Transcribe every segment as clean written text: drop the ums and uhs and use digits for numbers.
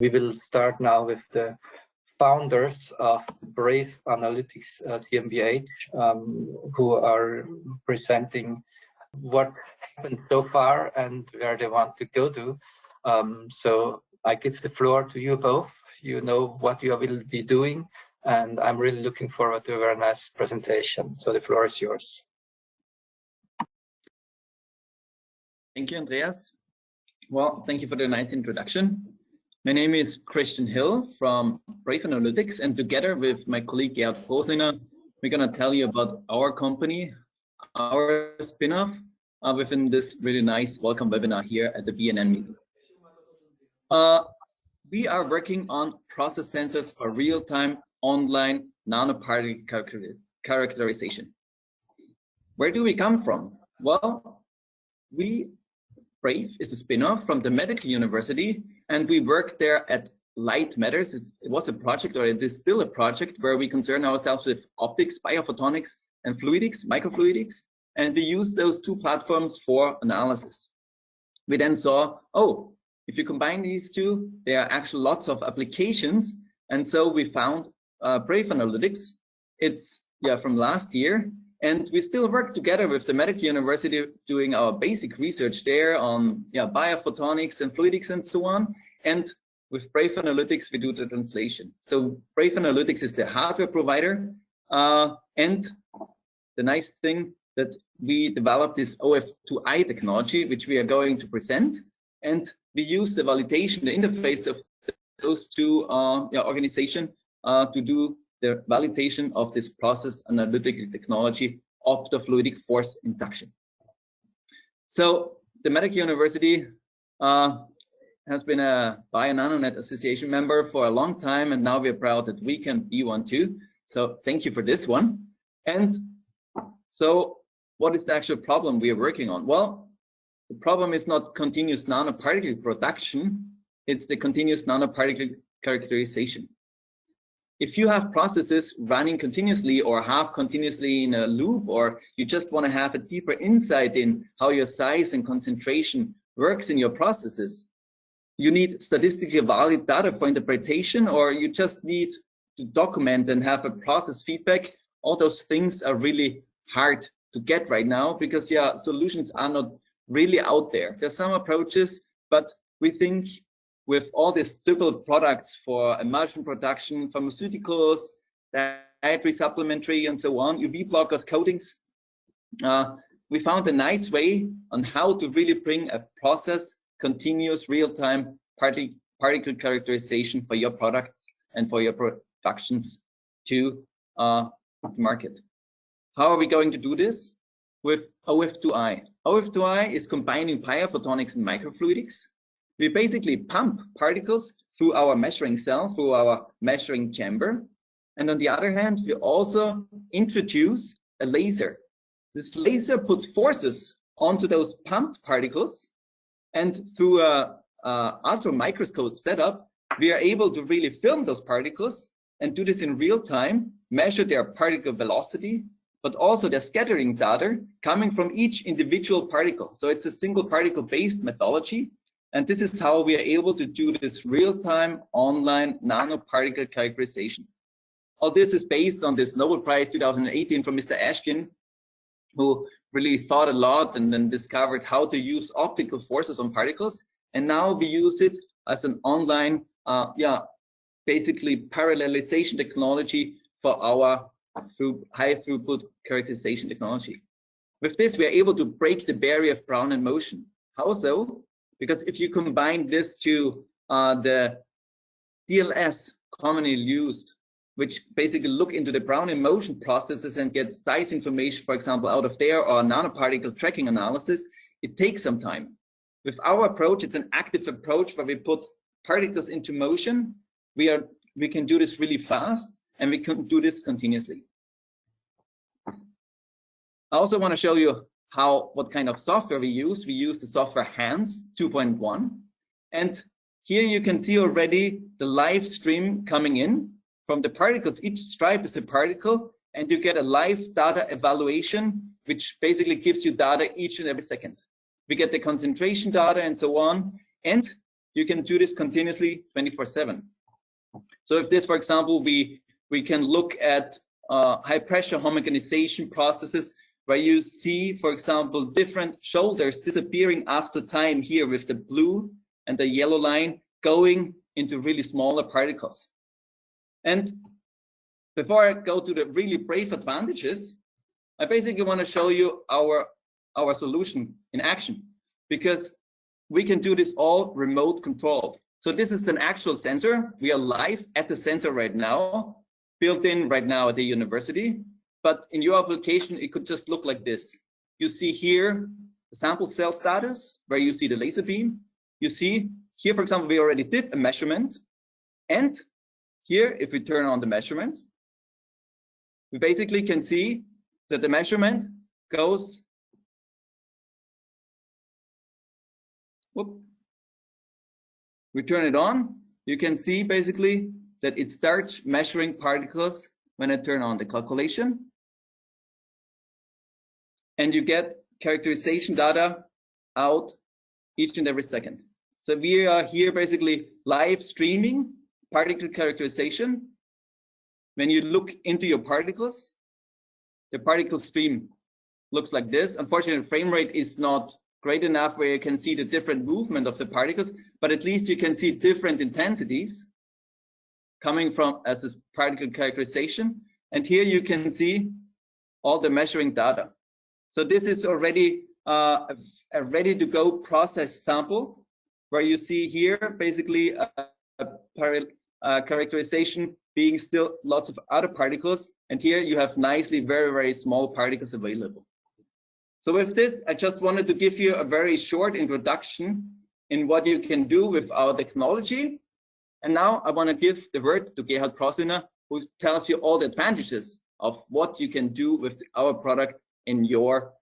We will start now with the founders of BRAVE Analytics GmbH, who are presenting what happened so far and where they want to go to. So I give the floor to you both. You know what you will be doing, and I'm really looking forward to a very nice presentation. So the floor is yours. Thank you, Andreas. Well, thank you for the nice introduction. My name is Christian Hill from BRAVE Analytics, and together with my colleague Gerhard Prossliner, we're going to tell you about our company, our spin-off within this really nice welcome webinar here at the BNN meeting. We are working on process sensors for real-time online nanoparticle characterization. Where do we come from? Well, BRAVE is a spin-off from the medical university, and we work there at Light Matters. It was a project, or it is still a project, where we concern ourselves with optics, biophotonics, and fluidics, microfluidics, and we use those two platforms for analysis. We then saw, oh, if you combine these two, there are actually lots of applications, and so we found BRAVE Analytics. It's from last year. And we still work together with the medical university doing our basic research there on biophotonics and fluidics and so on. And with BRAVE Analytics, we do the translation. So BRAVE Analytics is the hardware provider. And the nice thing that we developed this OF2I technology, which we are going to present. And we use the validation, the interface of those two organizations to do the validation of this process analytical technology, optofluidic force induction. So the medical university has been a BioNanoNet Association member for a long time, and now we're proud that we can be one too. So thank you for this one. And so what is the actual problem we are working on? Well, the problem is not continuous nanoparticle production, it's the continuous nanoparticle characterization. If you have processes running continuously or half continuously in a loop, or you just want to have a deeper insight in how your size and concentration works in your processes, you need statistically valid data for interpretation, or you just need to document and have a process feedback. All those things are really hard to get right now because solutions are not really out there. There's some approaches, but we think with all these double products for emulsion production, pharmaceuticals, dietary supplementary, and so on, UV blockers, coatings, we found a nice way on how to really bring a process continuous real-time particle characterization for your products and for your productions to market. How are we going to do this? With OF2I. OF2I is combining biophotonics and microfluidics. We basically pump particles through our measuring cell, through our measuring chamber. And on the other hand, we also introduce a laser. This laser puts forces onto those pumped particles. And through a ultra microscope setup, we are able to really film those particles and do this in real time, measure their particle velocity, but also their scattering data coming from each individual particle. So it's a single particle based methodology. And this is how we are able to do this real-time online nanoparticle characterization. All this is based on this Nobel Prize 2018 from Mr. Ashkin, who really thought a lot and then discovered how to use optical forces on particles. And now we use it as an online, basically parallelization technology for our high throughput characterization technology. With this, we are able to break the barrier of Brown in motion. How so? Because if you combine this to the DLS commonly used, which basically look into the Brown in motion processes and get size information, for example, out of there, or nanoparticle tracking analysis, it takes some time. With our approach, it's an active approach where we put particles into motion. We can do this really fast, and we can do this continuously. I also want to show you what kind of software we use. We use the software HANDS 2.1. And here you can see already the live stream coming in from the particles. Each stripe is a particle, and you get a live data evaluation, which basically gives you data each and every second. We get the concentration data and so on. And you can do this continuously 24/7. So if this, for example, we can look at high pressure homogenization processes where you see, for example, different shoulders disappearing after time here with the blue and the yellow line going into really smaller particles. And before I go to the really brave advantages, I basically want to show you our solution in action, because we can do this all remote controlled. So this is an actual sensor. We are live at the sensor right now, built in right now at the university. But in your application, it could just look like this. You see here the sample cell status, where you see the laser beam. You see here, for example, we already did a measurement. And here, if we turn on the measurement, we basically can see that the measurement goes, whoop. We turn it on, you can see basically that it starts measuring particles when I turn on the calculation. And you get characterization data out each and every second. So we are here basically live streaming particle characterization. When you look into your particles, the particle stream looks like this. Unfortunately, the frame rate is not great enough where you can see the different movement of the particles, but at least you can see different intensities coming from as a particle characterization. And here you can see all the measuring data. So this is already a ready-to-go process sample, where you see here basically a characterization being still lots of other particles. And here you have nicely very, very small particles available. So with this, I just wanted to give you a very short introduction in what you can do with our technology. And now I want to give the word to Gerhard Prossliner, who tells you all the advantages of what you can do with our product in your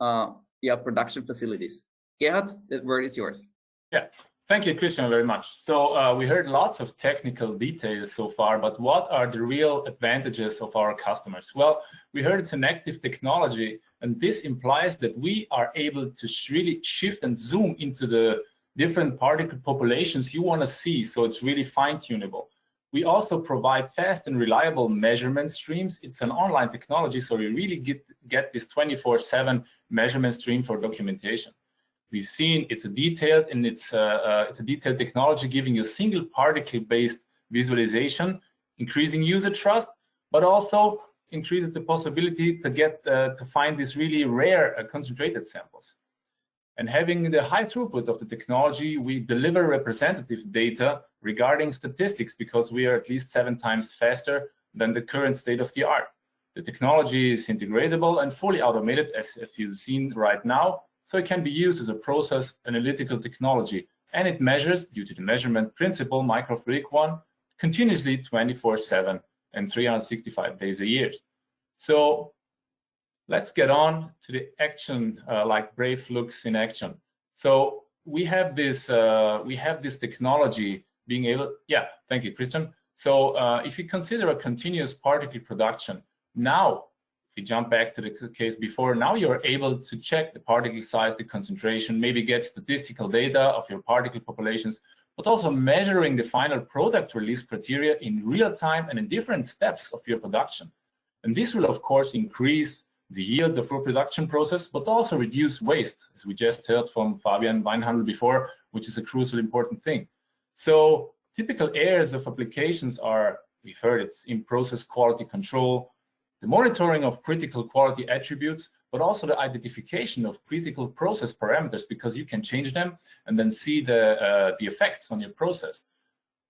production facilities. Gerhard, the word is yours. Yeah, thank you, Christian, very much. So we heard lots of technical details so far, but what are the real advantages of our customers? Well, we heard it's an active technology, and this implies that we are able to really shift and zoom into the different particle populations you want to see, so it's really fine-tunable. We also provide fast and reliable measurement streams. It's an online technology, so we really get this 24/7 measurement stream for documentation. We've seen it's a detailed technology giving you single particle-based visualization, increasing user trust, but also increases the possibility to get to find these really rare concentrated samples. And having the high throughput of the technology, we deliver representative data regarding statistics, because we are at least 7 times faster than the current state of the art. The technology is integratable and fully automated, as you've seen right now, so it can be used as a process analytical technology, and it measures, due to the measurement principle, microfluidic one, continuously 24/7 and 365 days a year. So let's get on to the action, like BRAVE looks in action. So we have this technology being able, yeah, thank you, Christian. So if you consider a continuous particle production, now, if you jump back to the case before, now you're able to check the particle size, the concentration, maybe get statistical data of your particle populations, but also measuring the final product release criteria in real time and in different steps of your production. And this will, of course, increase the yield of your production process, but also reduce waste, as we just heard from Fabian Weinhandel before, which is a crucial important thing. So typical areas of applications are, we've heard it's in process quality control, the monitoring of critical quality attributes, but also the identification of critical process parameters, because you can change them and then see the effects on your process.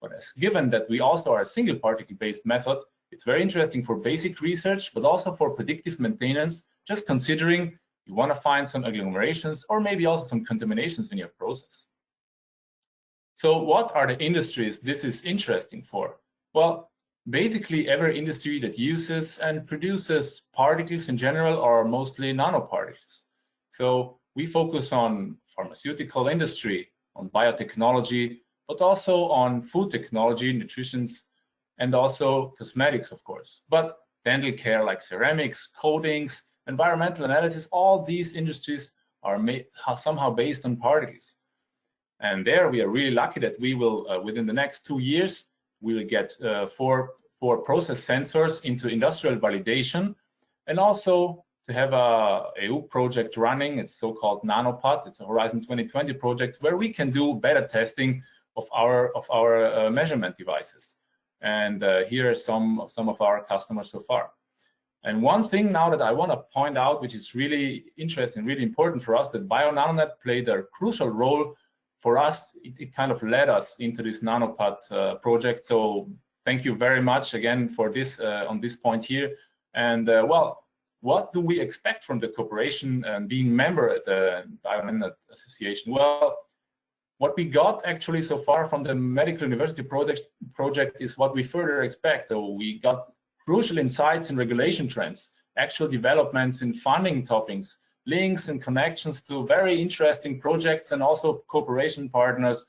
But as given that we also are a single particle-based method, it's very interesting for basic research, but also for predictive maintenance, just considering you want to find some agglomerations or maybe also some contaminations in your process. So what are the industries this is interesting for? Well, basically every industry that uses and produces particles in general are mostly nanoparticles. So we focus on pharmaceutical industry, on biotechnology, but also on food technology, nutrition, and also cosmetics, of course. But dental care like ceramics, coatings, environmental analysis, all these industries are somehow based on particles. And there we are really lucky that we will, within the next 2 years, we will get four process sensors into industrial validation, and also to have a EU project running. It's so-called NanoPod. It's a Horizon 2020 project where we can do beta testing of our measurement devices. And here are some of our customers so far. And one thing now that I want to point out, which is really interesting, really important for us, that BioNanoNet played a crucial role for us. It kind of led us into this NanoPod project. So thank you very much again for this on this point here. And well, what do we expect from the cooperation and being member at the BioNanoNet Association? Well, what we got actually so far from the Medical University project is what we further expect. So we got crucial insights in regulation trends, actual developments in funding topics, links and connections to very interesting projects and also cooperation partners.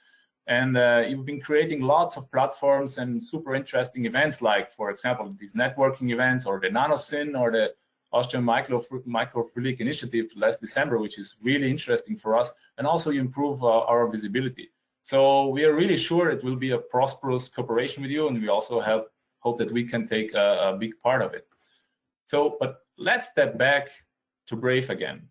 And you've been creating lots of platforms and super interesting events, like, for example, these networking events, or the NanoSyn, or the Austrian Microfluidic Initiative last December, which is really interesting for us. And also you improve our visibility. So we are really sure it will be a prosperous cooperation with you, and we also hope that we can take a big part of it. So, but let's step back to BRAVE again.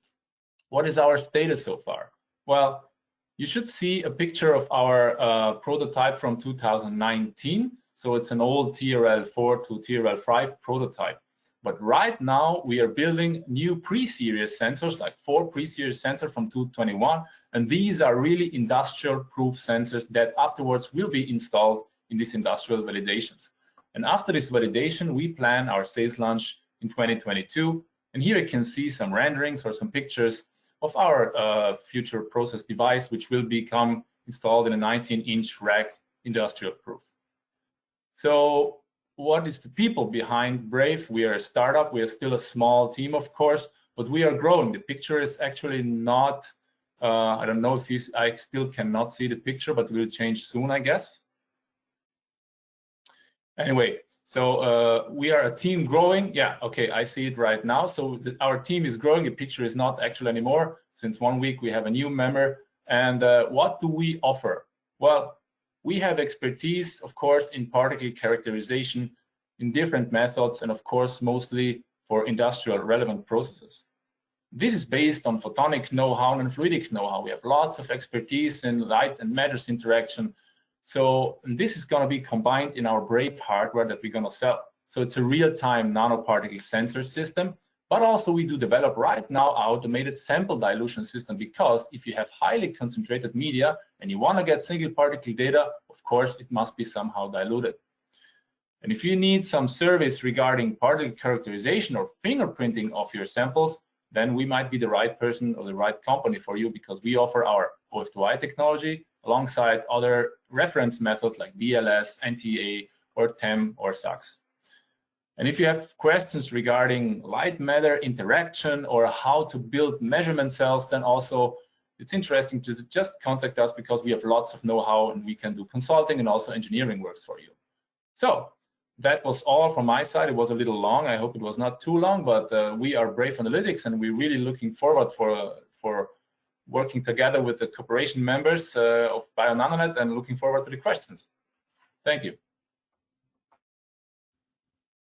What is our status so far? Well, you should see a picture of our prototype from 2019. So it's an old TRL4 to TRL5 prototype. But right now we are building new pre-series sensors, like 4 pre-series sensors from 2021. And these are really industrial proof sensors that afterwards will be installed in these industrial validations. And after this validation, we plan our sales launch in 2022. And here you can see some renderings or some pictures of our future process device, which will become installed in a 19-inch rack, industrial proof. So what is the people behind BRAVE? We are a startup. We are still a small team, of course, but we are growing. The picture is actually not, I don't know if I still cannot see the picture, but it will change soon, I guess. Anyway, so we are a team growing. Yeah, okay, I see it right now. So our team is growing. The picture is not actual anymore. Since 1 week, we have a new member. And what do we offer? Well, we have expertise, of course, in particle characterization in different methods, and of course, mostly for industrial relevant processes. This is based on photonic know-how and fluidic know-how. We have lots of expertise in light and matters interaction. So this is going to be combined in our BRAVE hardware that we're going to sell. So it's a real-time nanoparticle sensor system, but also we do develop right now automated sample dilution system, because if you have highly concentrated media and you want to get single particle data, of course, it must be somehow diluted. And if you need some service regarding particle characterization or fingerprinting of your samples, then we might be the right person or the right company for you, because we offer our OF2I technology alongside other reference methods like DLS, NTA, or TEM, or SAX. And if you have questions regarding light matter interaction or how to build measurement cells, then also it's interesting to just contact us, because we have lots of know-how and we can do consulting and also engineering works for you. So that was all from my side. It was a little long. I hope it was not too long, but we are BRAVE Analytics, and we're really looking forward for working together with the cooperation members of BioNanoNet, and looking forward to the questions. Thank you.